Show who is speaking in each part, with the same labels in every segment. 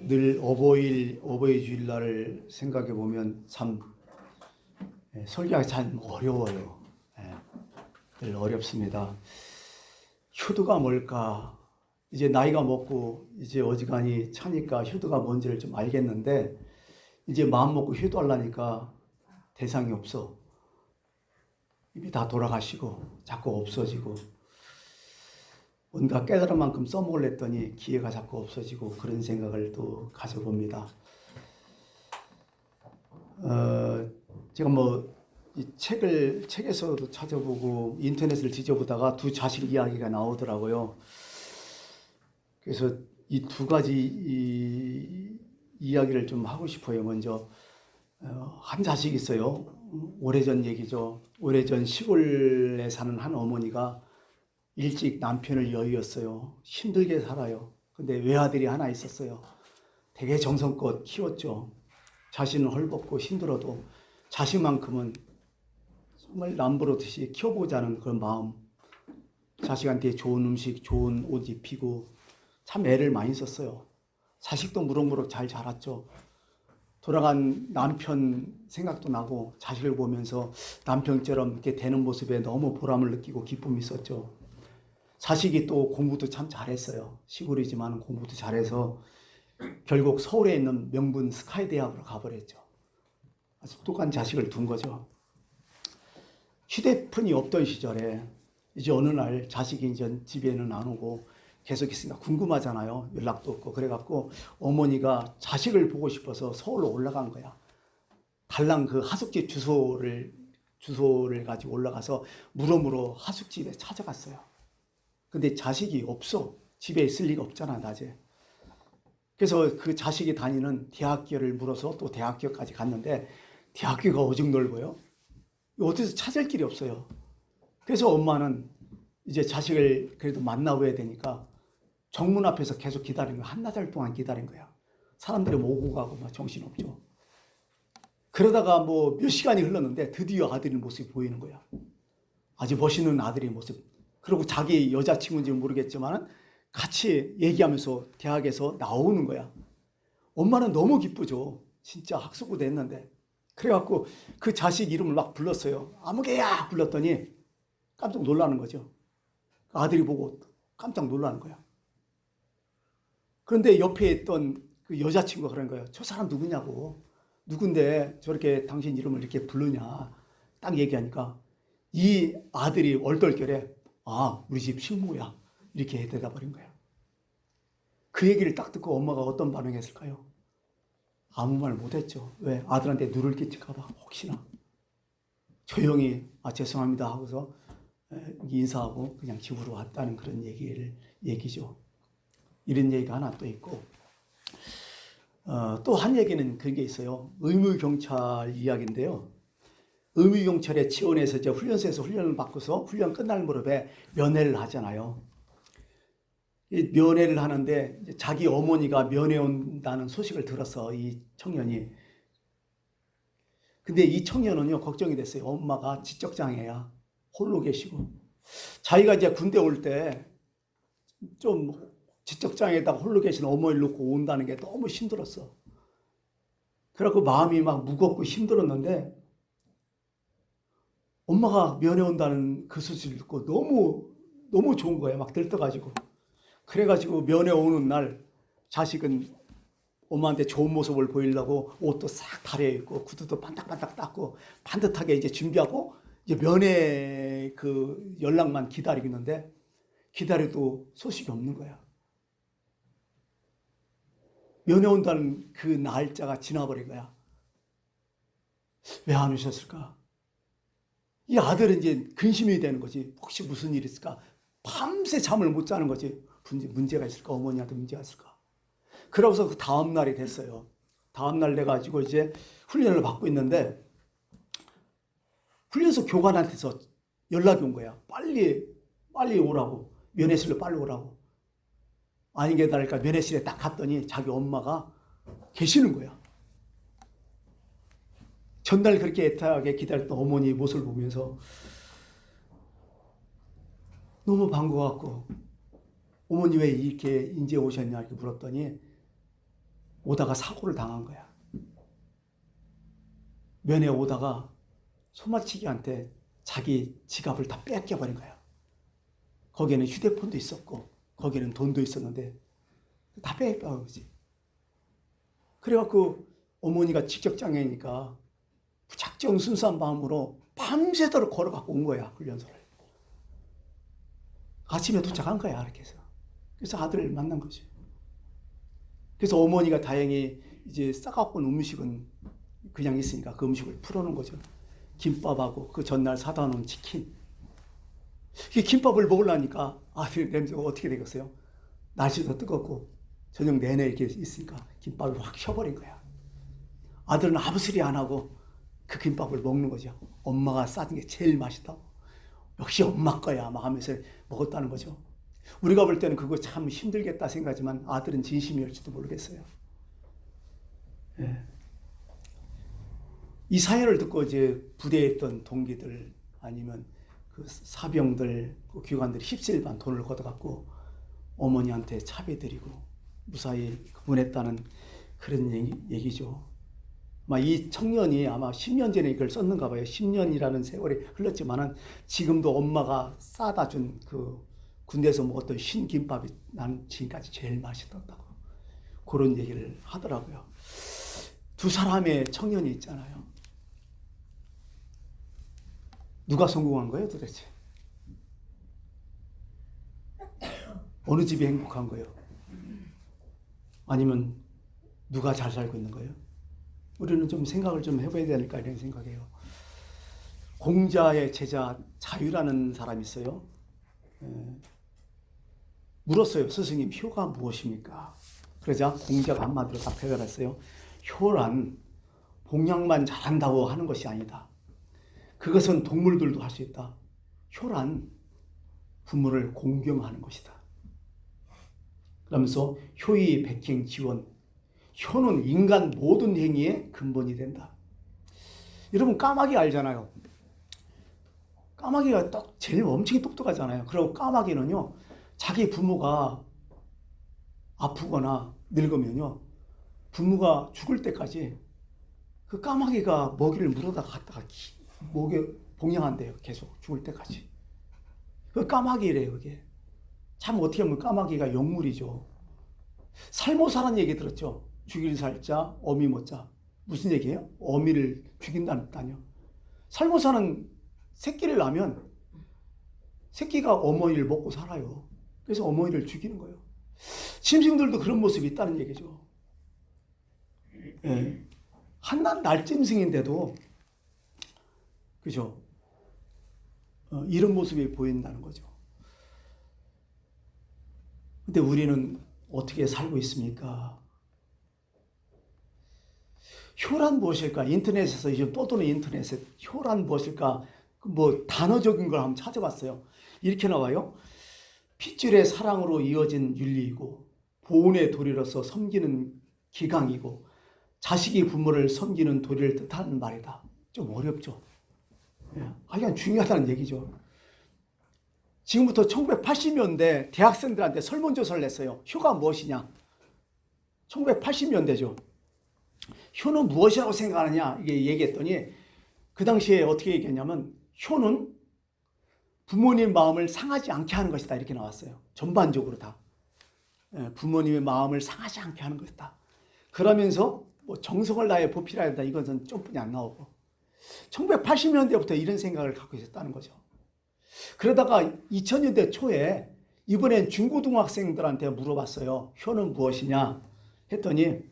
Speaker 1: 늘 어버이 주일날을 생각해 보면 참 설교하기 참 어려워요. 늘 어렵습니다. 효도가 뭘까? 이제 나이가 먹고 이제 어지간히 차니까 효도가 뭔지를 좀 알겠는데 이제 마음 먹고 효도하려니까 대상이 없어. 이미 다 돌아가시고 자꾸 없어지고 뭔가 깨달은 만큼 써먹으려 했더니 기회가 자꾸 없어지고 그런 생각을 또 가져봅니다. 제가 이 책에서도 찾아보고 인터넷을 뒤져보다가 두 자식 이야기가 나오더라고요. 그래서 이 두 가지 이야기를 좀 하고 싶어요. 먼저 한 자식이 있어요. 오래전 얘기죠. 오래전 시골에 사는 한 어머니가 일찍 남편을 여의었어요. 힘들게 살아요. 근데 외아들이 하나 있었어요. 되게 정성껏 키웠죠. 자신은 헐벗고 힘들어도 자식만큼은 정말 남부르듯이 키워보자는 그런 마음. 자식한테 좋은 음식, 좋은 옷 입히고 참 애를 많이 썼어요. 자식도 무럭무럭 잘 자랐죠. 돌아간 남편 생각도 나고 자식을 보면서 남편처럼 이렇게 되는 모습에 너무 보람을 느끼고 기쁨이 있었죠. 자식이 또 공부도 참 잘했어요. 시골이지만 공부도 잘해서 결국 서울에 있는 명문 스카이 대학으로 가버렸죠. 아주 똑똑한 자식을 둔 거죠. 휴대폰이 없던 시절에 이제 어느 날 자식이 이제 집에는 안 오고 계속 있으니까 궁금하잖아요. 연락도 없고. 그래갖고 어머니가 자식을 보고 싶어서 서울로 올라간 거야. 달랑 그 하숙집 주소를 가지고 올라가서 물어물어 하숙집에 찾아갔어요. 근데 자식이 없어. 집에 있을 리가 없잖아, 낮에. 그래서 그 자식이 다니는 대학교를 물어서 또 대학교까지 갔는데 대학교가 오직 넓어요. 어디서 찾을 길이 없어요. 그래서 엄마는 이제 자식을 그래도 만나봐야 되니까 정문 앞에서 계속 기다린 거야. 한나절 동안 기다린 거야. 사람들이 오고 가고 막 정신없죠. 그러다가 몇 시간이 흘렀는데 드디어 아들의 모습이 보이는 거야. 아주 멋있는 아들의 모습. 그리고 자기 여자친구인지는 모르겠지만 같이 얘기하면서 대학에서 나오는 거야. 엄마는 너무 기쁘죠. 진짜 학수고대 했는데. 그래갖고 그 자식 이름을 막 불렀어요. 아무개야 불렀더니 깜짝 놀라는 거죠. 아들이 보고 깜짝 놀라는 거야. 그런데 옆에 있던 그 여자친구가 그런 거예요. 저 사람 누구냐고. 누군데 저렇게 당신 이름을 이렇게 부르냐. 딱 얘기하니까 이 아들이 얼떨결에 우리 집 식모야. 이렇게 대답해버린 거야. 그 얘기를 딱 듣고 엄마가 어떤 반응했을까요? 아무 말 못했죠. 왜? 아들한테 누를 끼칠까봐 혹시나. 조용히 죄송합니다 하고서 인사하고 그냥 집으로 왔다는 그런 얘기죠. 이런 얘기가 하나 또 있고 또 한 얘기는 그런 게 있어요. 의무경찰 이야기인데요. 의무경찰에 지원해서 이제 훈련소에서 훈련을 받고서 훈련 끝날 무렵에 면회를 하잖아요. 이 면회를 하는데 자기 어머니가 면회 온다는 소식을 들어서 이 청년이. 근데 이 청년은요 걱정이 됐어요. 엄마가 지적장애야. 홀로 계시고 자기가 이제 군대 올 때 좀 지적장애에다가 홀로 계신 어머니를 놓고 온다는 게 너무 힘들었어. 그래갖고 마음이 막 무겁고 힘들었는데 엄마가 면회 온다는 그 소식을 듣고 너무 좋은 거예요. 막 들떠가지고. 그래가지고 면회 오는 날 자식은 엄마한테 좋은 모습을 보이려고 옷도 싹 가려입고 구두도 반딱반딱 닦고 반듯하게 이제 준비하고 이제 면회 그 연락만 기다리고 있는데 기다려도 소식이 없는 거야. 면회 온다는 그 날짜가 지나버린 거야. 왜 안 오셨을까? 이 아들은 이제 근심이 되는 거지. 혹시 무슨 일이 있을까? 밤새 잠을 못 자는 거지. 문제가 있을까? 어머니한테 문제가 있을까? 그러고서 그 다음 날이 됐어요. 다음 날 돼가지고 이제 훈련을 받고 있는데 훈련소 교관한테서 연락이 온 거야. 빨리 오라고. 면회실로 빨리 오라고. 아니게 다를까 면회실에 딱 갔더니 자기 엄마가 계시는 거야. 전날 그렇게 애타게 기다렸던 어머니 모습을 보면서 너무 반가워갖고 어머니 왜 이렇게 인제 오셨냐 이렇게 물었더니 오다가 사고를 당한 거야. 면회 오다가 소마치기한테 자기 지갑을 다 뺏겨버린 거야. 거기에는 휴대폰도 있었고 거기에는 돈도 있었는데 다 뺏겨간 거지. 그래갖고 어머니가 직격장애니까 무작정 순수한 마음으로 밤새도록 걸어갖고 온 거야, 훈련소를. 아침에 도착한 거야, 이렇게 해서. 그래서 아들을 만난 거지. 그래서 어머니가 다행히 이제 싸갖고 온 음식은 그냥 있으니까 그 음식을 풀어놓은 거죠. 김밥하고 그 전날 사다 놓은 치킨. 이 김밥을 먹으려니까 아들 냄새가 어떻게 되겠어요? 날씨도 뜨겁고 저녁 내내 이렇게 있으니까 김밥이 확 셔버린 거야. 아들은 아무 소리 안 하고 그 김밥을 먹는 거죠. 엄마가 싸준 게 제일 맛있다고. 역시 엄마 거야 막 하면서 먹었다는 거죠. 우리가 볼 때는 그거 참 힘들겠다 생각하지만 아들은 진심이었지도 모르겠어요. 예. 이 사연을 듣고 이제 부대에 있던 동기들 아니면 그 사병들, 그 교관들이 십시일반 돈을 걷어갖고 어머니한테 차배드리고 무사히 보냈다는 그런 얘기죠. 아마 이 청년이 아마 10년 전에 이걸 썼는가 봐요. 10년이라는 세월이 흘렀지만은 지금도 엄마가 싸다 준 그 군대에서 먹었던 신김밥이 나는 지금까지 제일 맛있었다고 그런 얘기를 하더라고요. 두 사람의 청년이 있잖아요. 누가 성공한 거예요 도대체? 어느 집이 행복한 거예요? 아니면 누가 잘 살고 있는 거예요? 우리는 좀 생각을 좀 해봐야 되니까 이런 생각이에요. 공자의 제자 자유라는 사람이 있어요. 물었어요. 스승님, 효가 무엇입니까? 그러자 공자가 한마디로 답변을 했어요. 효란 봉양만 잘한다고 하는 것이 아니다. 그것은 동물들도 할 수 있다. 효란 부모를 공경하는 것이다. 그러면서 효의 백행 지원, 효는 인간 모든 행위의 근본이 된다. 여러분 까마귀 알잖아요. 까마귀가 제일 엄청 똑똑하잖아요. 그리고 까마귀는요, 자기 부모가 아프거나 늙으면요, 부모가 죽을 때까지 그 까마귀가 먹이를 물어다 갖다가 목에 봉양한대요. 계속 죽을 때까지. 그 까마귀래요, 그게. 참 어떻게 보면 까마귀가 영물이죠. 살모사라는 얘기 들었죠? 죽일 살자, 어미 못자. 무슨 얘기예요? 어미를 죽인다는 뜻이요. 살모사는 새끼를 낳으면 새끼가 어머니를 먹고 살아요. 그래서 어머니를 죽이는 거예요. 짐승들도 그런 모습이 있다는 얘기죠. 예. 한낱 날짐승인데도 그죠? 이런 모습이 보인다는 거죠. 근데 우리는 어떻게 살고 있습니까? 효란 무엇일까? 인터넷에서 요즘 떠도는 인터넷에 효란 무엇일까? 뭐 단어적인 걸 한번 찾아봤어요. 이렇게 나와요. 핏줄의 사랑으로 이어진 윤리이고 보온의 도리로서 섬기는 기강이고 자식이 부모를 섬기는 도리를 뜻하는 말이다. 좀 어렵죠. 하여간 중요하다는 얘기죠. 지금부터 1980년대 대학생들한테 설문조사를 냈어요. 효가 무엇이냐? 1980년대죠. 효는 무엇이라고 생각하느냐? 이게 얘기했더니 그 당시에 어떻게 얘기했냐면 효는 부모님 마음을 상하지 않게 하는 것이다. 이렇게 나왔어요. 전반적으로 다. 부모님의 마음을 상하지 않게 하는 것이다. 그러면서 뭐 정성을 다해 보필해야 한다. 이것은 좀뿐이 안 나오고. 1980년대부터 이런 생각을 갖고 있었다는 거죠. 그러다가 2000년대 초에 이번엔 중고등학생들한테 물어봤어요. 효는 무엇이냐 했더니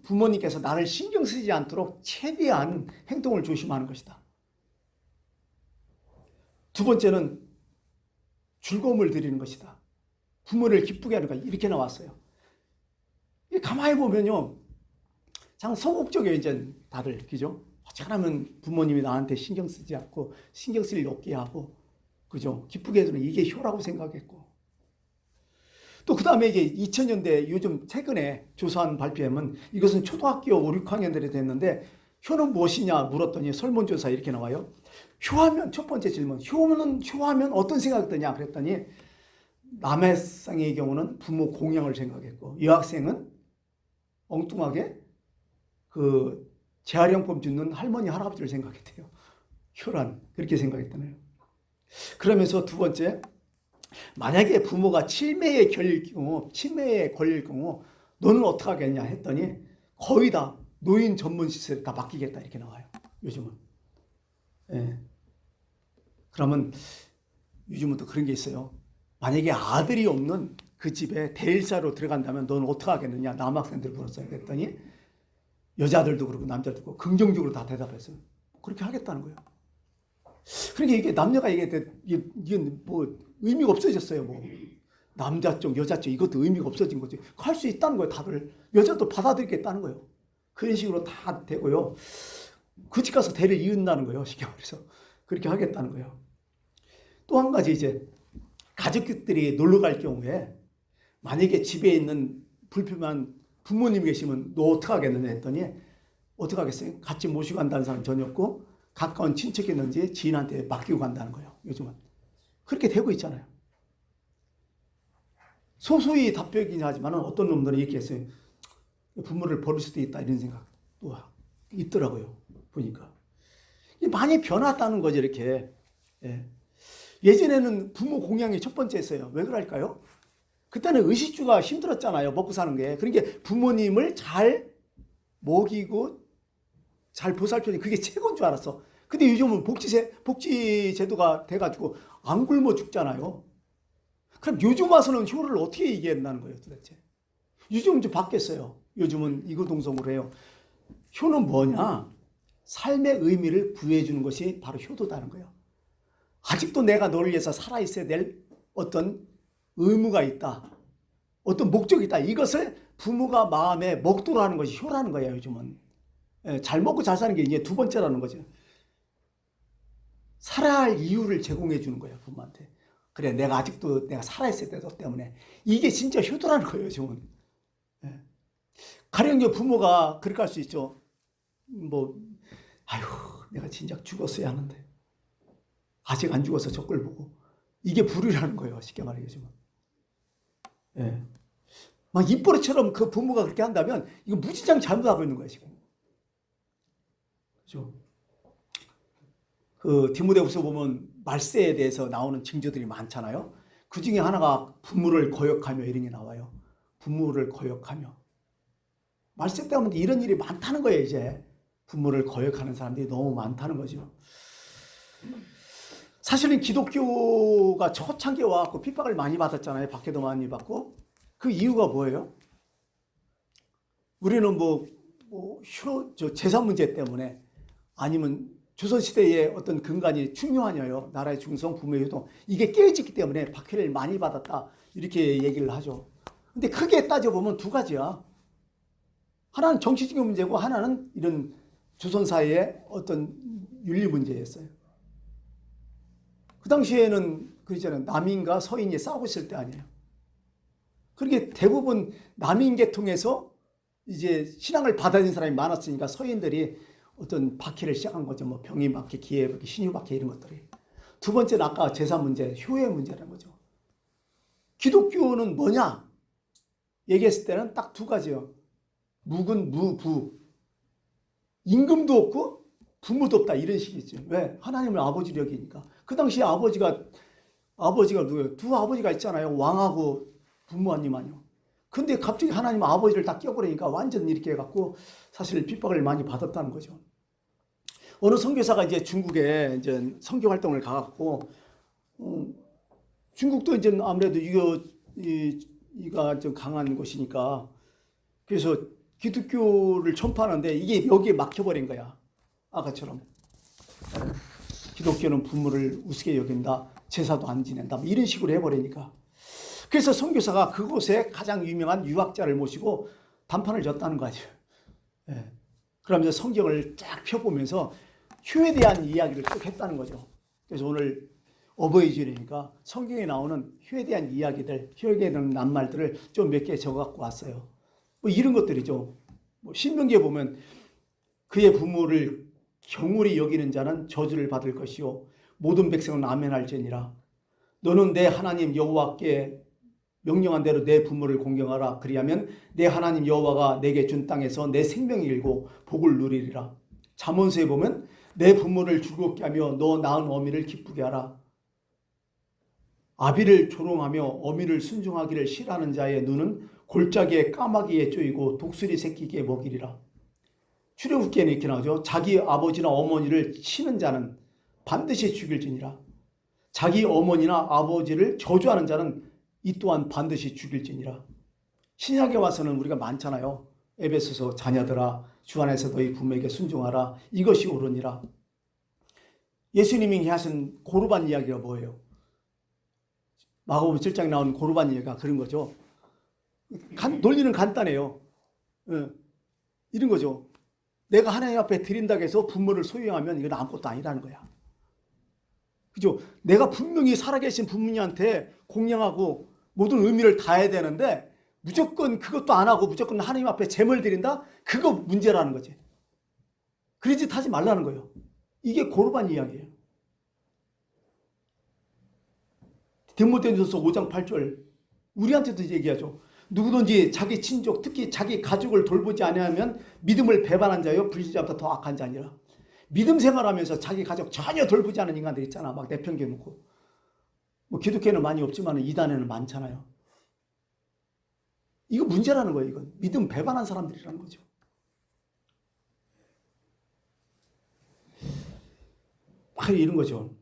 Speaker 1: 부모님께서 나를 신경 쓰지 않도록 최대한 행동을 조심하는 것이다. 두 번째는 즐거움을 드리는 것이다. 부모를 기쁘게 하는 것, 이렇게 나왔어요. 가만히 보면요, 참 소극적이에요. 이제 다들, 그죠? 어쩌면 부모님이 나한테 신경 쓰지 않고 신경 쓸 일 없게 하고, 그죠? 기쁘게 해주는 이게 효라고 생각했고, 또 그 다음에 이제 2000년대 요즘 최근에 조사한 발표하면 이것은 초등학교 5, 6학년들이 됐는데 효는 무엇이냐 물었더니 설문조사 이렇게 나와요. 효하면, 첫 번째 질문, 효하면 어떤 생각이 드냐 그랬더니 남학생의 경우는 부모 공양을 생각했고, 여학생은 엉뚱하게 그 재활용법 주는 할머니 할아버지를 생각했대요. 효란, 그렇게 생각했다네요. 그러면서 두 번째, 만약에 부모가 치매에 걸릴 경우 너는 어떻게 하겠냐 했더니 거의 다 노인 전문 시설에 다 맡기겠다 이렇게 나와요. 요즘은. 예. 그러면 요즘은 또 그런 게 있어요. 만약에 아들이 없는 그 집에 대일사로 들어간다면 너는 어떻게 하겠느냐 남학생들 물었어요. 그랬더니 여자들도 그렇고 남자들도 그렇고 긍정적으로 다 대답했어요. 그렇게 하겠다는 거예요. 그러니까 이게 남녀가 이게 뭐 의미가 없어졌어요. 뭐 남자 쪽, 여자 쪽 이것도 의미가 없어진 거지. 할 수 있다는 거예요. 다들 여자도 받아들이겠다는 거예요. 그런 식으로 다 되고요. 그 집 가서 대를 이은다는 거예요. 쉽게 말해서 그렇게 하겠다는 거예요. 또 한 가지 이제 가족들이 놀러 갈 경우에 만약에 집에 있는 불필요한 부모님이 계시면 너 어떻게 하겠느냐 했더니 어떻게 하겠어요? 같이 모시고 간다는 사람 전혀 없고 가까운 친척이든지 지인한테 맡기고 간다는 거예요. 요즘은 그렇게 되고 있잖아요. 소소히 답변이긴 하지만 어떤 놈들은 이렇게 했어요. 부모를 버릴 수도 있다 이런 생각도 있더라고요. 보니까 많이 변했다는 거죠. 이렇게. 예전에는 부모 공양이 첫 번째였어요. 왜 그럴까요? 그때는 의식주가 힘들었잖아요. 먹고 사는 게. 그러니까 부모님을 잘 먹이고 잘 보살펴니 그게 최고인 줄 알았어. 근데 요즘은 복지제도가 돼가지고 안 굶어 죽잖아요. 그럼 요즘 와서는 효를 어떻게 얘기한다는 거예요, 도대체? 요즘은 좀 바뀌었어요. 요즘은 이구동성으로 해요. 효는 뭐냐? 삶의 의미를 부여해주는 것이 바로 효도다는 거예요. 아직도 내가 너를 위해서 살아있어야 될 어떤 의무가 있다. 어떤 목적이 있다. 이것을 부모가 마음에 먹도록 하는 것이 효라는 거예요, 요즘은. 잘 먹고 잘 사는 게 이제 두 번째라는 거죠. 살아야 할 이유를 제공해 주는 거예요, 부모한테. 그래, 내가 아직도 내가 살아있어야 되기 때문에. 이게 진짜 효도라는 거예요, 지금. 가령 이제 부모가 그렇게 할 수 있죠. 아유, 내가 진작 죽었어야 하는데. 아직 안 죽어서 저 걸 보고. 이게 불효라는 거예요, 쉽게 말해, 요즘은. 막 입버릇처럼 그 부모가 그렇게 한다면, 이거 무지장 잘못하고 있는 거예요, 지금. 그죠? 그 디모데후서 보면 말세에 대해서 나오는 징조들이 많잖아요. 그 중에 하나가 부모를 거역하며 이런 게 나와요. 부모를 거역하며. 말세 때문에 이런 일이 많다는 거예요, 이제. 부모를 거역하는 사람들이 너무 많다는 거죠. 사실은 기독교가 초창기에 와갖고 핍박을 많이 받았잖아요. 박해도 많이 받고. 그 이유가 뭐예요? 우리는 재산 문제 때문에 아니면 조선시대의 어떤 근간이 중요하냐요. 나라의 중성, 부모의 효도. 이게 깨어졌기 때문에 박해를 많이 받았다. 이렇게 얘기를 하죠. 근데 크게 따져보면 두 가지야. 하나는 정치적인 문제고 하나는 이런 조선사회의 어떤 윤리 문제였어요. 그 당시에는 그렇잖아요. 남인과 서인이 싸우고 있을 때 아니에요. 그렇게 대부분 남인 계통에서 이제 신앙을 받아들인 사람이 많았으니까 서인들이 어떤 박해를 시작한 거죠. 뭐 병이 박해, 기회 박해, 신유 박해 이런 것들이. 두 번째는 아까 재산 문제, 효의 문제라는 거죠. 기독교는 뭐냐? 얘기했을 때는 딱 두 가지요. 무근, 무부. 임금도 없고 부모도 없다 이런 식이죠. 왜? 하나님을 아버지로 여기니까. 그 당시에 아버지가 누구예요? 두 아버지가 있잖아요. 왕하고 부모님 아니요. 근데 갑자기 하나님 아버지를 다 껴버리니까 완전 이렇게 해갖고 사실 핍박을 많이 받았다는 거죠. 어느 선교사가 이제 중국에 이제 선교 활동을 가갖고, 중국도 이제 아무래도 이가 좀 강한 곳이니까 그래서 기독교를 전파하는데 이게 여기에 막혀버린 거야. 아까처럼. 기독교는 부모를 우습게 여긴다. 제사도 안 지낸다. 뭐 이런 식으로 해버리니까. 그래서 선교사가 그곳에 가장 유명한 유학자를 모시고 단판을 졌다는 거죠. 그러면서 성경을 쫙 펴보면서 효에 대한 이야기를 쭉 했다는 거죠. 그래서 오늘 어버이 주일이니까 성경에 나오는 효에 대한 이야기들, 효에 대한 낱말들을 좀 몇 개 적어갖고 왔어요. 뭐 이런 것들이죠. 뭐 신명기에 보면 그의 부모를 경홀히 여기는 자는 저주를 받을 것이요 모든 백성은 아멘할지니라. 너는 내 하나님 여호와께 명령한 대로 내 부모를 공경하라. 그리하면 내 하나님 여호와가 내게 준 땅에서 내 생명이 길고 복을 누리리라. 잠언서에 보면 내 부모를 즐겁게 하며 너 낳은 어미를 기쁘게 하라. 아비를 조롱하며 어미를 순종하기를 싫어하는 자의 눈은 골짜기에 까마귀에 쪼이고 독수리 새끼기에 먹이리라. 출애굽기에는 이렇게 나오죠. 자기 아버지나 어머니를 치는 자는 반드시 죽일지니라. 자기 어머니나 아버지를 저주하는 자는 이 또한 반드시 죽일지니라. 신약에 와서는 우리가 많잖아요. 에베소서 자녀들아 주 안에서 너희 부모에게 순종하라. 이것이 옳으니라. 예수님이 하신 고르반 이야기가 뭐예요? 마가복음 7장에 나온 고르반 이야기가 그런 거죠. 논리는 간단해요. 이런 거죠. 내가 하나님 앞에 드린다고 해서 부모를 소유하면 이건 아무것도 아니라는 거야. 그죠? 내가 분명히 살아계신 부모님한테 공양하고 모든 의미를 다해야 되는데 무조건 그것도 안 하고 무조건 하나님 앞에 제물 드린다? 그거 문제라는 거지. 그런 짓 하지 말라는 거예요. 이게 고르반 이야기예요. 디모데전서 5장 8절 우리한테도 얘기하죠. 누구든지 자기 친족 특히 자기 가족을 돌보지 아니하면 믿음을 배반한 자요 불신자보다 더 악한 자니라. 믿음 생활하면서 자기 가족 전혀 돌보지 않은 인간들 있잖아. 막 내팽개놓고. 뭐 기독교에는 많이 없지만 이단에는 많잖아요. 이거 문제라는 거예요. 이건 믿음 배반한 사람들이라는 거죠. 막 이런 거죠.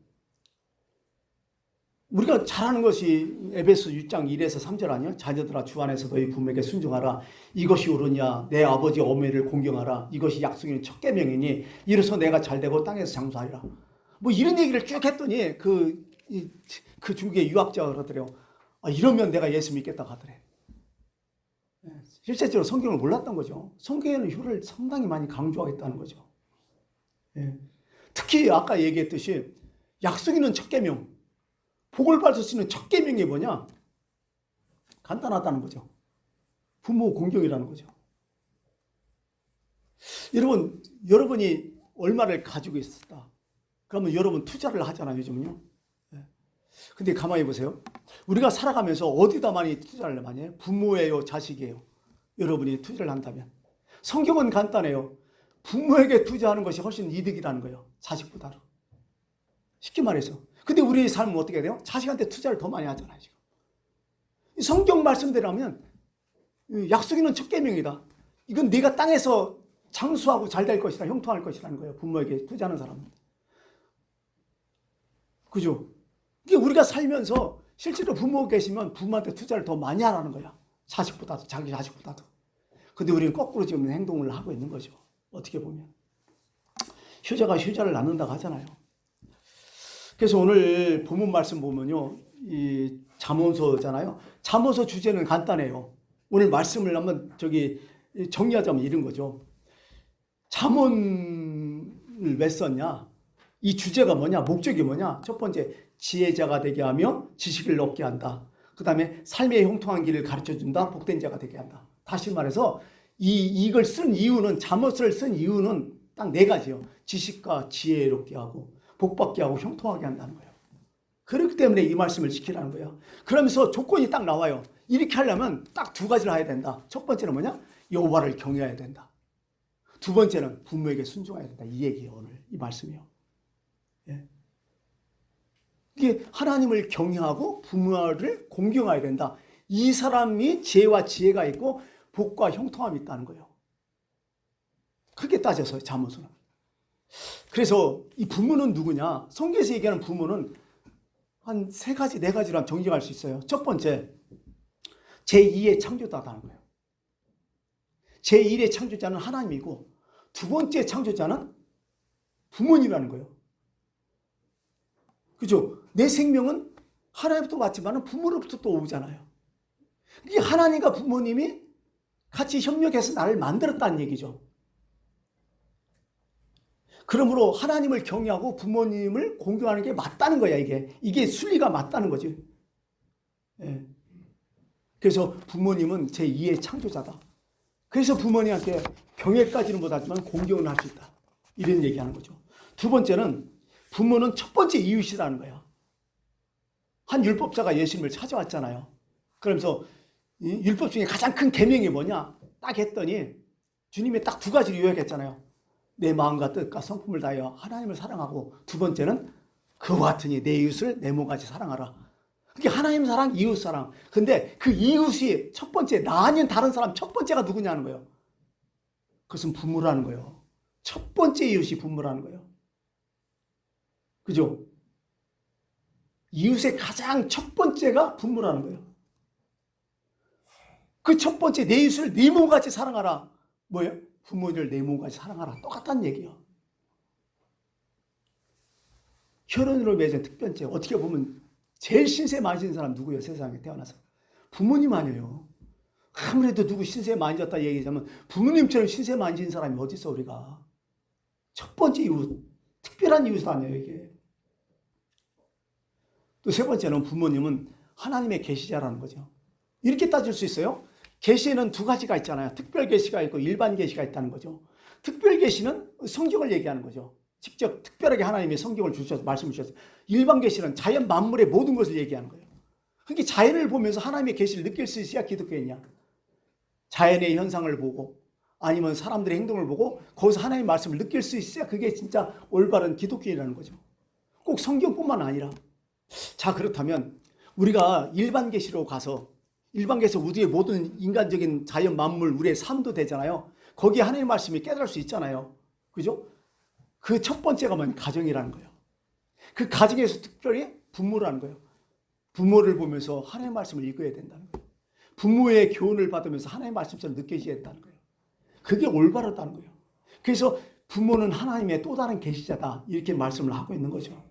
Speaker 1: 우리가 잘하는 것이 에베소 6장 1에서 3절 아니야? 자녀들아 주 안에서 너희 부모에게 순종하라. 이것이 옳으냐? 내 아버지 어머니를 공경하라. 이것이 약속인 첫 계명이니 이로써 내가 잘되고 땅에서 장수하리라. 뭐 이런 얘기를 쭉 했더니 그 중국의 유학자가 그러더래요. 아, 이러면 내가 예수 믿겠다고 하더래. 실제적으로 성경을 몰랐던 거죠. 성경에는 효를 상당히 많이 강조하겠다는 거죠. 특히 아까 얘기했듯이 약속 있는 첫 계명, 복을 받을 수 있는 첫 계명이 뭐냐? 간단하다는 거죠. 부모 공경이라는 거죠. 여러분이 얼마를 가지고 있었다. 그러면 여러분 투자를 하잖아요, 요즘은요. 근데 가만히 보세요. 우리가 살아가면서 어디다 많이 투자를 많이 해요? 부모예요, 자식이에요? 여러분이 투자를 한다면. 성경은 간단해요. 부모에게 투자하는 것이 훨씬 이득이라는 거예요. 자식보다도. 쉽게 말해서. 근데 우리의 삶은 어떻게 돼요? 자식한테 투자를 더 많이 하잖아요, 지금. 성경 말씀대로라면 약속 있는 첫 계명이다. 이건 네가 땅에서 장수하고 잘 될 것이다, 형통할 것이라는 거예요. 부모에게 투자하는 사람은. 그죠? 이게 우리가 살면서 실제로 부모 계시면 부모한테 투자를 더 많이 하라는 거야. 자식보다도, 자기 자식보다도. 근데 우리는 거꾸로 지금 행동을 하고 있는 거죠. 어떻게 보면. 효자가 효자를 낳는다고 하잖아요. 그래서 오늘 본문 말씀 보면요. 이 잠언서잖아요. 잠언서 주제는 간단해요. 오늘 말씀을 한번 정리하자면 이런 거죠. 잠언을 왜 썼냐? 이 주제가 뭐냐? 목적이 뭐냐? 첫 번째, 지혜자가 되게 하며 지식을 얻게 한다. 그 다음에 삶의 형통한 길을 가르쳐준다. 복된 자가 되게 한다. 다시 말해서 이걸 쓴 이유는, 잠언서를 쓴 이유는 딱 네 가지예요. 지식과 지혜롭게 하고 복받게 하고 형통하게 한다는 거예요. 그렇기 때문에 이 말씀을 지키라는 거예요. 그러면서 조건이 딱 나와요. 이렇게 하려면 딱 두 가지를 해야 된다. 첫 번째는 뭐냐? 여호와를 경외해야 된다. 두 번째는 부모에게 순종해야 된다. 이 얘기예요. 오늘 이 말씀이요. 예. 이게 하나님을 경외하고 부모를 공경해야 된다. 이 사람이 지혜와 지혜가 있고 복과 형통함이 있다는 거예요. 크게 따져서 잠언서는. 그래서 이 부모는 누구냐? 성경에서 얘기하는 부모는 한 세 가지, 네 가지로 정리할 수 있어요. 첫 번째, 제2의 창조자다는 거예요. 제1의 창조자는 하나님이고 두 번째 창조자는 부모님이라는 거예요. 그죠? 내 생명은 하나님부터 왔지만 부모로부터 또 오잖아요. 이게 하나님과 부모님이 같이 협력해서 나를 만들었다는 얘기죠. 그러므로 하나님을 경외하고 부모님을 공경하는 게 맞다는 거야, 이게 순리가 맞다는 거지. 예. 그래서 부모님은 제2의 창조자다. 그래서 부모님한테 경외까지는 못하지만 공경은 할 수 있다. 이런 얘기하는 거죠. 두 번째는 부모는 첫 번째 이웃이라는 거야. 한 율법자가 예수님을 찾아왔잖아요. 그러면서 이 율법 중에 가장 큰 계명이 뭐냐? 딱 했더니 주님이 딱 두 가지를 요약했잖아요. 내 마음과 뜻과 성품을 다하여 하나님을 사랑하고, 두 번째는 그와 같으니 내 이웃을 내 몸같이 사랑하라. 그게 하나님 사랑, 이웃 사랑. 근데 그 이웃이 첫 번째, 나 아닌 다른 사람 첫 번째가 누구냐는 거예요. 그것은 부모라는 거예요. 첫 번째 이웃이 부모라는 거예요. 그죠? 이웃의 가장 첫 번째가 부모라는 거예요. 그 첫 번째, 내 이웃을 네 몸같이 사랑하라. 뭐예요? 부모를 내 몸같이 사랑하라. 똑같다는 얘기예요. 혈연으로 맺은 특별죄. 어떻게 보면 제일 신세 많이 진 사람 누구예요? 세상에 태어나서. 부모님 아니에요. 아무래도 누구 신세 많이 졌다 얘기하자면 부모님처럼 신세 많이 진 사람이 어디 있어 우리가. 첫 번째 이웃, 특별한 이웃 아니에요 이게. 또 세 번째는 부모님은 하나님의 계시자라는 거죠. 이렇게 따질 수 있어요. 계시에는 두 가지가 있잖아요. 특별 계시가 있고 일반 계시가 있다는 거죠. 특별 계시는 성경을 얘기하는 거죠. 직접 특별하게 하나님이 성경을 주셔서 말씀을 주셔서. 일반 계시는 자연 만물의 모든 것을 얘기하는 거예요. 그러니까 자연을 보면서 하나님의 계시를 느낄 수 있어야 기독교인이야. 자연의 현상을 보고 아니면 사람들의 행동을 보고 거기서 하나님의 말씀을 느낄 수 있어야 그게 진짜 올바른 기독교인이라는 거죠. 꼭 성경뿐만 아니라. 자, 그렇다면 우리가 일반 계시로 가서, 일반 계시로 우리의 모든 인간적인 자연 만물, 우리의 삶도 되잖아요. 거기에 하나님의 말씀이 깨달을 수 있잖아요. 그죠? 그 첫 번째가 뭐냐면 가정이라는 거예요. 그 가정에서 특별히 부모라는 거예요. 부모를 보면서 하나님의 말씀을 읽어야 된다는 거예요. 부모의 교훈을 받으면서 하나님의 말씀처럼 느껴져야 된다는 거예요. 그게 올바르다는 거예요. 그래서 부모는 하나님의 또 다른 계시자다, 이렇게 말씀을 하고 있는 거죠.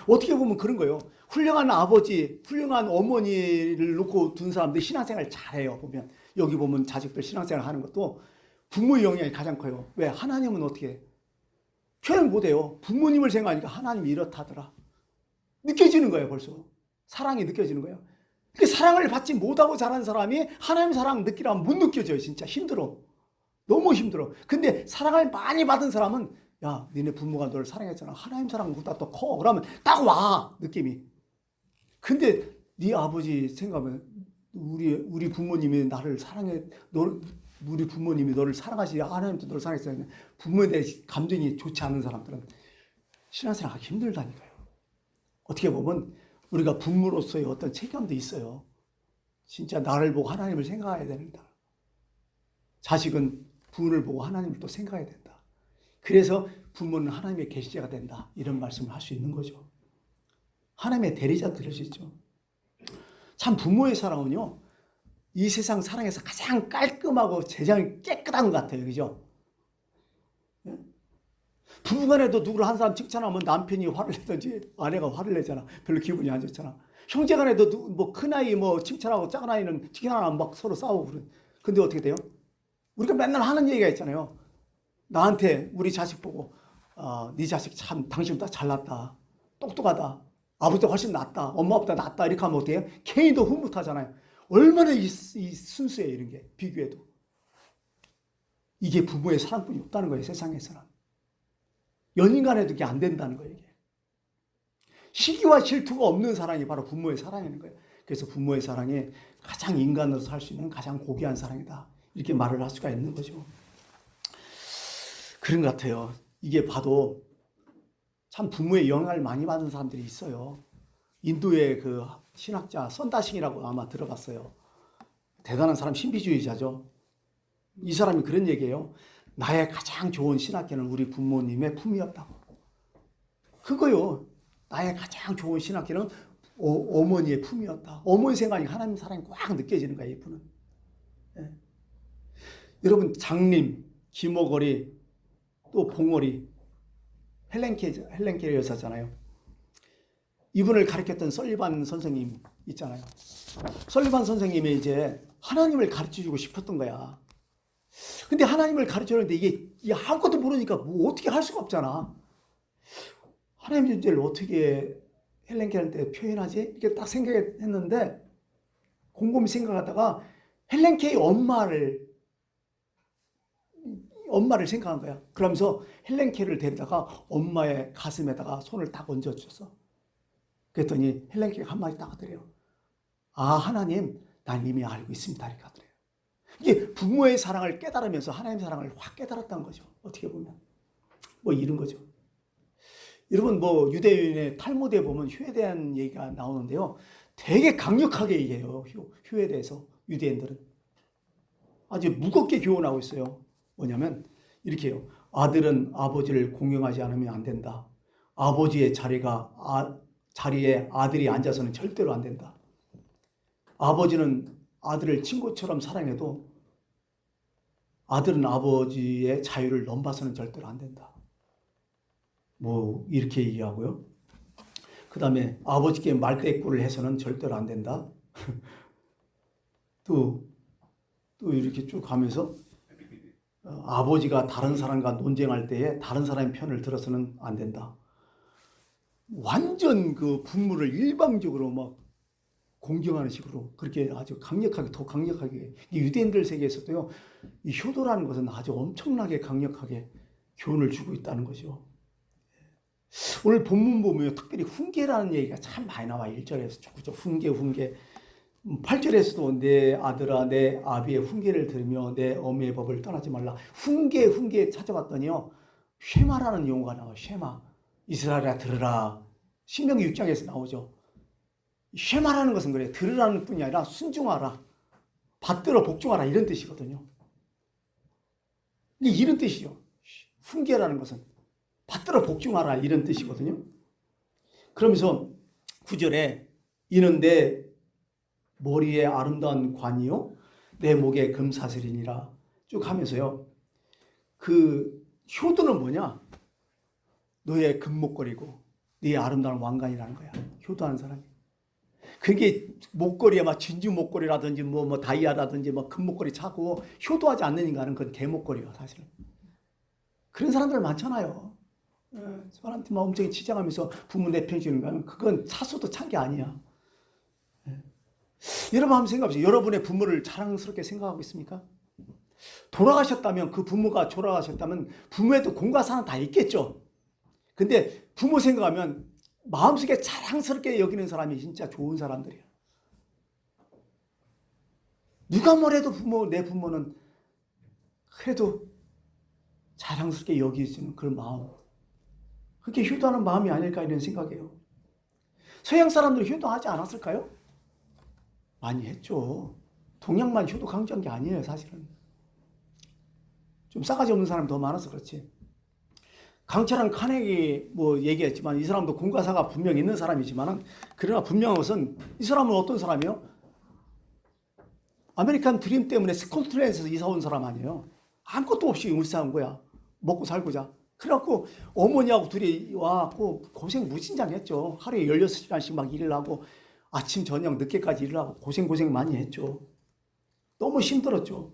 Speaker 1: 어떻게 보면 그런 거예요. 훌륭한 아버지, 훌륭한 어머니를 놓고 둔 사람들이 신앙생활 잘해요. 보면 여기 보면 자식들 신앙생활 하는 것도 부모의 영향이 가장 커요. 왜? 하나님은 어떻게 표현 못해요. 부모님을 생각하니까 하나님이 이렇다더라. 느껴지는 거예요. 벌써 사랑이 느껴지는 거예요. 그 사랑을 받지 못하고 자란 사람이 하나님 사랑 느끼라면 못 느껴져요. 진짜 힘들어. 너무 힘들어. 근데 사랑을 많이 받은 사람은, 야, 니네 부모가 너를 사랑했잖아. 하나님 사랑보다 더 커. 그러면 딱 와, 느낌이. 근데 네 아버지 생각하면 우리 부모님이 나를 사랑해, 우리 부모님이 너를 사랑하시, 하나님도 너를 사랑했어요. 부모에 대해 감정이 좋지 않은 사람들은 신앙생활 하기 힘들다니까요. 어떻게 보면 우리가 부모로서의 어떤 책임도 있어요. 진짜 나를 보고 하나님을 생각해야 된다. 자식은 부모를 보고 하나님을 또 생각해야 된다. 그래서 부모는 하나님의 계시자가 된다, 이런 말씀을 할 수 있는 거죠. 하나님의 대리자 될 수 있죠. 참 부모의 사랑은요, 이 세상 사랑에서 가장 깔끔하고 제장이 깨끗한 것 같아요. 그죠? 부부간에도 누구를 한 사람 칭찬하면 남편이 화를 내든지 아내가 화를 내잖아. 별로 기분이 안 좋잖아. 형제간에도 뭐 큰아이 뭐 칭찬하고 작은아이는 칭찬하면 막 서로 싸우고 그래. 근데 어떻게 돼요? 우리가 맨날 하는 얘기가 있잖아요. 나한테 우리 자식 보고, 네 자식 참 당신보다 잘났다, 똑똑하다, 아버지보다 훨씬 낫다, 엄마보다 낫다, 이렇게 하면 어때요? 괜히도 흐뭇하잖아요. 얼마나 이 순수해요, 이런 게. 비교해도. 이게 부모의 사랑뿐이 없다는 거예요, 세상에서는. 연인 간에도 이게 안 된다는 거예요, 이게. 시기와 질투가 없는 사랑이 바로 부모의 사랑인 거예요. 그래서 부모의 사랑이 가장 인간으로서 할 수 있는 가장 고귀한 사랑이다, 이렇게 말을 할 수가 있는 거죠. 그런 것 같아요. 이게 봐도 참 부모의 영향을 많이 받은 사람들이 있어요. 인도의 그 신학자 선다싱이라고 아마 들어봤어요. 대단한 사람, 신비주의자죠. 이 사람이 그런 얘기예요. 나의 가장 좋은 신학교는 우리 부모님의 품이었다고. 그거요. 나의 가장 좋은 신학교는 어머니의 품이었다. 어머니 생각이 하나님 사랑이 꽉 느껴지는 거예요, 이분은. 예. 여러분, 장림, 김어거리, 또 봉어리, 헬렌케 여사잖아요. 이분을 가르쳤던 설리반 선생님 있잖아요. 설리반 선생님이 이제 하나님을 가르쳐주고 싶었던 거야. 근데 하나님을 가르쳐줬는데 이게 아무것도 모르니까 뭐 어떻게 할 수가 없잖아. 하나님 존재를 어떻게 헬렌케한테 표현하지? 이렇게 딱 생각했는데, 곰곰이 생각하다가 헬렌케의 엄마를 생각한 거야. 그러면서 헬렌케를 데리다가 엄마의 가슴에다가 손을 딱 얹어줬어. 그랬더니 헬렌 케이가 한마디 딱 하더래요. 아, 하나님, 난 이미 알고 있습니다. 이렇게 하더래요. 이게 부모의 사랑을 깨달으면서 하나님의 사랑을 확 깨달았다는 거죠. 어떻게 보면. 뭐 이런 거죠. 여러분, 뭐 유대인의 탈무드에 보면 휴에 대한 얘기가 나오는데요. 되게 강력하게 얘기해요. 휴에 대해서 유대인들은. 아주 무겁게 교훈하고 있어요. 뭐냐면 이렇게 해요. 아들은 아버지를 공경하지 않으면 안 된다. 아버지의 자리에 아들이 앉아서는 절대로 안 된다. 아버지는 아들을 친구처럼 사랑해도 아들은 아버지의 자유를 넘봐서는 절대로 안 된다. 뭐 이렇게 얘기하고요. 그 다음에 아버지께 말대꾸를 해서는 절대로 안 된다. 또 이렇게 쭉 가면서 아버지가 다른 사람과 논쟁할 때에 다른 사람의 편을 들어서는 안 된다. 완전 그 분모를 일방적으로 막 공경하는 식으로 그렇게 아주 강력하게, 더 강력하게. 유대인들 세계에서도요, 이 효도라는 것은 아주 엄청나게 강력하게 교훈을 주고 있다는 거죠. 오늘 본문 보면 특별히 훈계라는 얘기가 참 많이 나와요. 1절에서 그죠? 훈계. 8절에서도 내 아들아 내 아비의 훈계를 들으며 내 어미의 법을 떠나지 말라. 훈계 찾아봤더니요, 쉐마라는 용어가 나와요. 쉐마. 이스라엘아 들으라. 신명기 6장에서 나오죠. 쉐마라는 것은 그래요. 들으라는 뿐이 아니라 순종하라, 받들어 복종하라, 이런 뜻이거든요. 이런 뜻이죠. 훈계라는 것은 받들어 복종하라, 이런 뜻이거든요. 그러면서 9절에 이는 내 머리에 아름다운 관이요 내 목에 금사슬이니라 쭉 하면서요, 그 효도는 뭐냐? 너의 금목걸이고 네 아름다운 왕관이라는 거야. 효도하는 사람이. 그게 목걸이에 막 진주 목걸이라든지 뭐 다이아라든지 뭐 금목걸이 차고 효도하지 않는 인간은 그건 개목걸이야, 사실은. 그런 사람들 많잖아요. 사람한테 막 엄청 치장하면서 부모 내팽주는 거는 그건 차수도 찬 게 아니야. 여러분 한번 생각해보세요. 여러분의 부모를 자랑스럽게 생각하고 있습니까? 돌아가셨다면, 그 부모가 돌아가셨다면 부모에도 공과 사는 다 있겠죠. 근데 부모 생각하면 마음속에 자랑스럽게 여기는 사람이 진짜 좋은 사람들이야. 누가 뭐래도 내 부모는 그래도 자랑스럽게 여기시는 그런 마음. 그게 효도하는 마음이 아닐까 이런 생각이에요. 서양 사람들이 효도하지 않았을까요? 많이 했죠. 동양만 효도 강조한 게 아니에요, 사실은. 좀 싸가지 없는 사람이 더 많아서 그렇지. 강철한 카네기 뭐 얘기했지만 이 사람도 공과사가 분명히 있는 사람이지만, 그러나 분명한 것은 이 사람은 어떤 사람이요? 아메리칸 드림 때문에 스코틀랜드에서 이사 온 사람 아니에요. 아무것도 없이 울사 온 거야. 먹고 살고자. 그래갖고 어머니하고 둘이 와갖고 고생 무진장했죠. 하루에 16시간씩 막 일을 하고 아침 저녁 늦게까지 일을 하고 고생 많이 했죠. 너무 힘들었죠.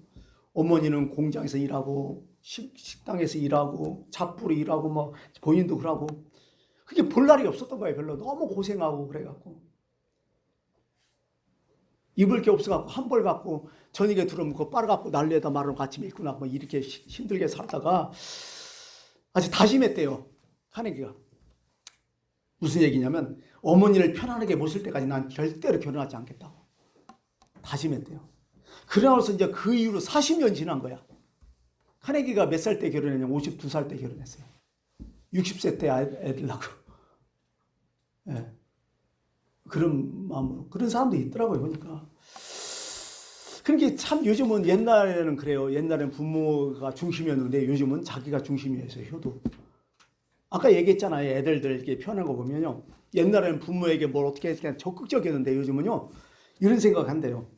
Speaker 1: 어머니는 공장에서 일하고 식당에서 일하고 잡부로 일하고 뭐 본인도 그러고, 그게 볼 날이 없었던 거예요. 별로. 너무 고생하고 그래갖고 입을 게 없어갖고 한 벌 갖고 저녁에 들어오면 그거 빨아갖고 난리에다 말아놓고 아침에 입고 나고 이렇게 힘들게 살다가 아주 다짐했대요, 카네기가. 무슨 얘기냐면 어머니를 편안하게 모실 때까지 난 절대로 결혼하지 않겠다고 다짐했대요. 그러고서 이제 그 이후로 40년 지난 거야. 카네기가 몇 살 때 결혼했냐면 52살 때 결혼했어요. 60세 때 애들 낳고. 예. 그런 마음으로. 그런 사람도 있더라고요, 보니까. 그러니까 참 요즘은, 옛날에는 그래요. 옛날에는 부모가 중심이었는데 요즘은 자기가 중심이에요, 효도. 아까 얘기했잖아요. 애들들 이렇게 표현한 거 보면요. 옛날에는 부모에게 뭘 어떻게 했을 때 적극적이었는데 요즘은요, 이런 생각 한대요.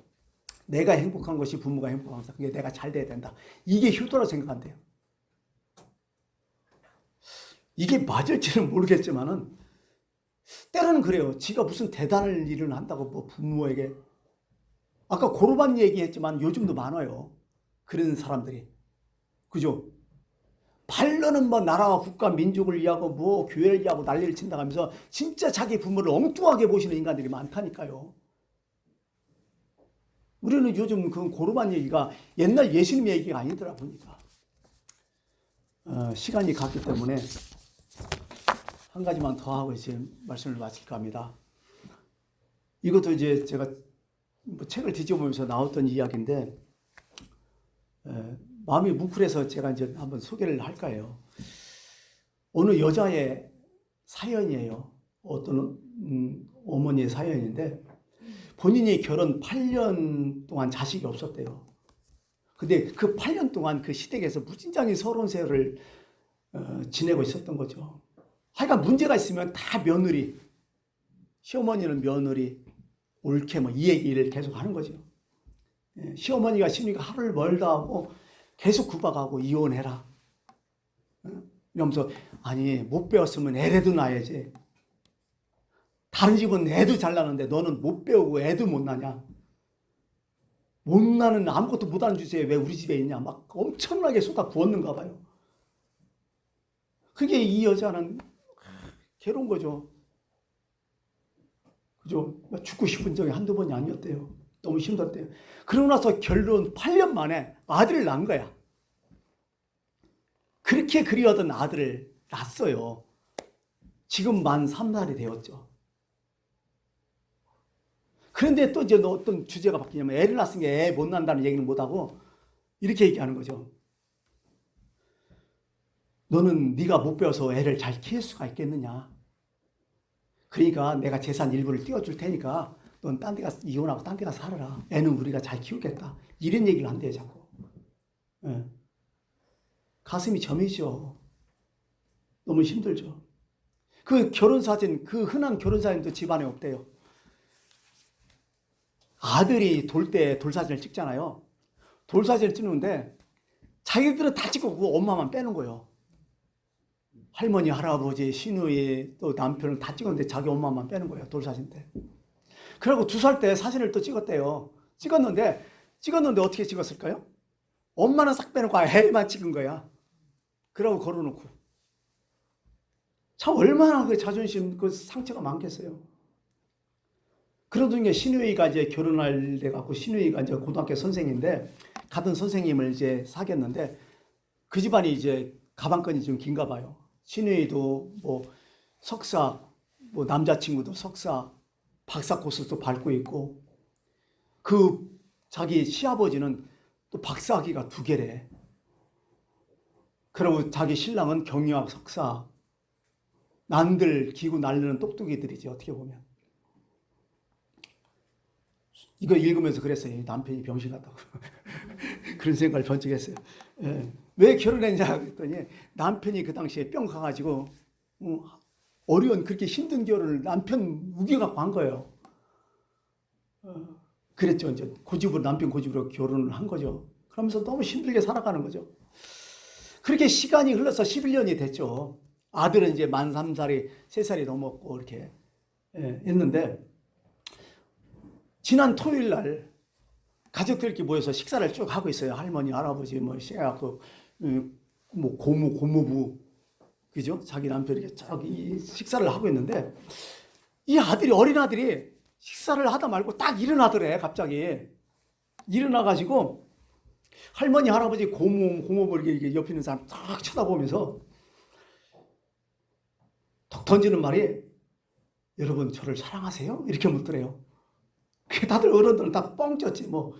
Speaker 1: 내가 행복한 것이 부모가 행복한 것이다. 그게 내가 잘 돼야 된다. 이게 효도라고 생각한대요. 이게 맞을지는 모르겠지만은 때로는 그래요. 지가 무슨 대단한 일을 한다고 뭐 부모에게. 아까 고르반 얘기했지만 요즘도 많아요. 그런 사람들이. 그죠? 반려는 뭐 나라와 국가 민족을 위하고 뭐 교회를 위하고 난리를 친다 하면서 진짜 자기 부모를 엉뚱하게 보시는 인간들이 많다니까요. 우리는 요즘 그 고르반 얘기가 옛날 예수님 얘기가 아니더라 보니까. 시간이 갔기 때문에 한 가지만 더 하고 이제 말씀을 마칠까 합니다. 이것도 이제 제가 뭐 책을 뒤져보면서 나왔던 이야기인데 마음이 뭉클해서 제가 이제 한번 소개를 할까요? 어느 여자의 사연이에요. 어떤 어머니의 사연인데 본인이 결혼 8년 동안 자식이 없었대요. 근데 그 8년 동안 그 시댁에서 무진장이 서러운 세월을 지내고 있었던 거죠. 하여간 문제가 있으면 다 며느리, 시어머니는 며느리, 옳게 뭐 이 얘기를 계속 하는 거죠. 시어머니가 시누이가 하루를 멀다 하고 계속 구박하고 이혼해라. 이러면서 아니 못 배웠으면 애라도 낳아야지. 다른 집은 애도 잘 나는데 너는 못 배우고 애도 못 나냐. 못 나는 아무것도 못하는 주제에 왜 우리 집에 있냐. 막 엄청나게 쏟아 부었는가 봐요. 그게 이 여자는 괴로운 거죠. 그죠? 죽고 싶은 적이 한두 번이 아니었대요. 너무 힘들었대요. 그러고 나서 결론 8년 만에 아들을 낳은 거야. 그렇게 그리워던 아들을 낳았어요. 지금 만 3살이 되었죠. 그런데 또 이제 어떤 주제가 바뀌냐면 애를 낳았으니까 애 못 낳는다는 얘기는 못하고 이렇게 얘기하는 거죠. 너는 네가 못 배워서 애를 잘 키울 수가 있겠느냐. 그러니까 내가 재산 일부를 띄워줄 테니까 넌 딴 데 가서 이혼하고 딴 데 가서 살아라. 애는 우리가 잘 키우겠다. 이런 얘기를 한대요 자꾸. 예. 가슴이 저미죠. 너무 힘들죠. 그 결혼사진, 그 흔한 결혼사진도 집안에 없대요. 아들이 돌 때 돌사진을 찍잖아요. 돌사진을 찍는데 자기들은 다 찍고 그 엄마만 빼는 거예요. 할머니, 할아버지, 시누이, 또 남편을 다 찍었는데 자기 엄마만 빼는 거예요. 돌사진 때. 그리고 2살 때 사진을 또 찍었대요. 찍었는데 어떻게 찍었을까요? 엄마는 싹 빼놓고 애만 찍은 거야. 그러고 걸어놓고. 참 얼마나 그 자존심, 그 상처가 많겠어요. 그런 중에 시누이가 이제 결혼할 때 갖고 시누이가 이제 고등학교 선생인데 같은 선생님을 이제 사귀었는데 그 집안이 이제 가방끈이 좀 긴가 봐요. 시누이도 뭐 석사, 뭐 남자친구도 석사, 박사 코스도 밟고 있고 그 자기 시아버지는 또 박사학위가 2개래. 그리고 자기 신랑은 경영학 석사. 난들 기고 날르는 똑똑이들이지 어떻게 보면. 이거 읽으면서 그랬어요. 남편이 병신 같다고. 그런 생각을 번쩍 했어요. 예. 왜 결혼했냐 그랬더니 남편이 그 당시에 뿅 가가지고 어려운 그렇게 힘든 결혼을 남편 우겨갖고 한 거예요. 그랬죠. 이제 고집으로 남편 고집으로 결혼을 한 거죠. 그러면서 너무 힘들게 살아가는 거죠. 그렇게 시간이 흘러서 11년이 됐죠. 아들은 이제 만 3살이 3살이 넘었고 이렇게 했는데 지난 토요일 날 가족들끼리 모여서 식사를 쭉 하고 있어요. 할머니, 할아버지, 뭐 시아고, 뭐 고모, 고모부, 그죠? 자기 남편이 이렇게 쭉 식사를 하고 있는데 이 아들이 어린 아들이 식사를 하다 말고 딱 일어나더래. 갑자기 일어나가지고 할머니, 할아버지, 고모부 이렇게 옆에 있는 사람 딱 쳐다보면서 톡 던지는 말이 여러분 저를 사랑하세요? 이렇게 묻더래요. 다들 어른들은 다 뻥 쪘지 뭐.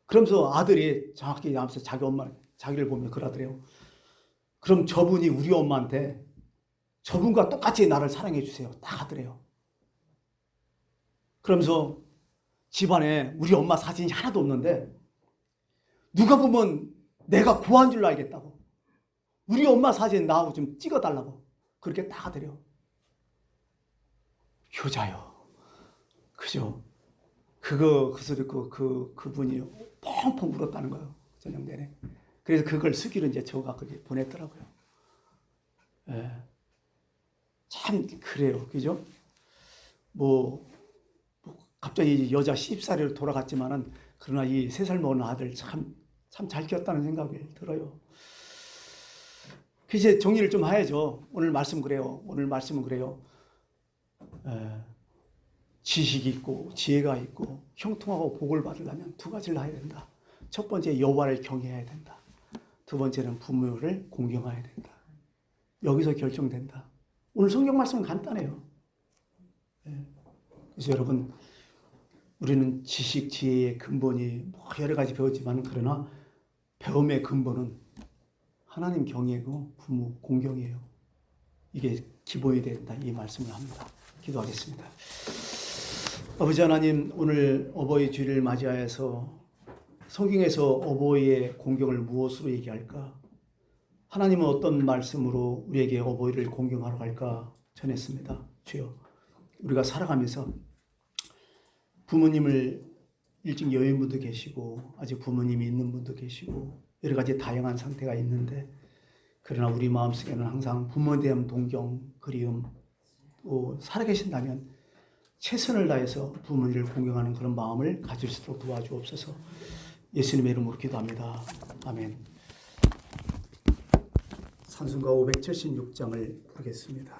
Speaker 1: 그러면서 아들이 정확히 하면서 자기 엄마 자기를 보면 그러더래요. 그럼 저분이 우리 엄마한테 저분과 똑같이 나를 사랑해 주세요. 딱 하더래요. 그러면서 집안에 우리 엄마 사진이 하나도 없는데 누가 보면 내가 고한 줄로 알겠다고. 우리 엄마 사진 나하고 좀 찍어달라고 그렇게 딱 하더래요. 효자요. 그죠? 그 소리 그분이 펑펑 울었다는 거예요. 저녁 내내. 그래서 그걸 수기로 이제 저가 그렇게 보냈더라고요. 예. 참 그래요. 그죠? 뭐 갑자기 여자 시집살이로 돌아갔지만은 그러나 이 3살 먹은 아들 참 잘 키웠다는 생각이 들어요. 이제 정리를 좀 해야죠. 오늘 말씀은 그래요. 지식이 있고 지혜가 있고 형통하고 복을 받으려면 2가지를 해야 된다. 첫 번째 여호와를 경외해야 된다. 2번째는 부모를 공경해야 된다. 여기서 결정된다. 오늘 성경 말씀은 간단해요. 그래서 여러분, 우리는 지식, 지혜의 근본이 뭐 여러 가지 배웠지만, 그러나 배움의 근본은 하나님 경외고 부모 공경이에요. 이게 기본이 된다, 이 말씀을 합니다. 기도하겠습니다. 아버지 하나님, 오늘 어버이 주일을 맞이하여서 성경에서 어버이의 공경을 무엇으로 얘기할까? 하나님은 어떤 말씀으로 우리에게 어버이를 공경하러 갈까 전했습니다. 주여, 우리가 살아가면서 부모님을 일찍 여인 분도 계시고 아직 부모님이 있는 분도 계시고 여러 가지 다양한 상태가 있는데, 그러나 우리 마음속에는 항상 부모에 대한 동경, 그리움, 또 살아계신다면 최선을 다해서 부모님을 공경하는 그런 마음을 가질 수 있도록 도와주옵소서. 예수님의 이름으로 기도합니다. 아멘. 찬송가 576장을 부르겠습니다.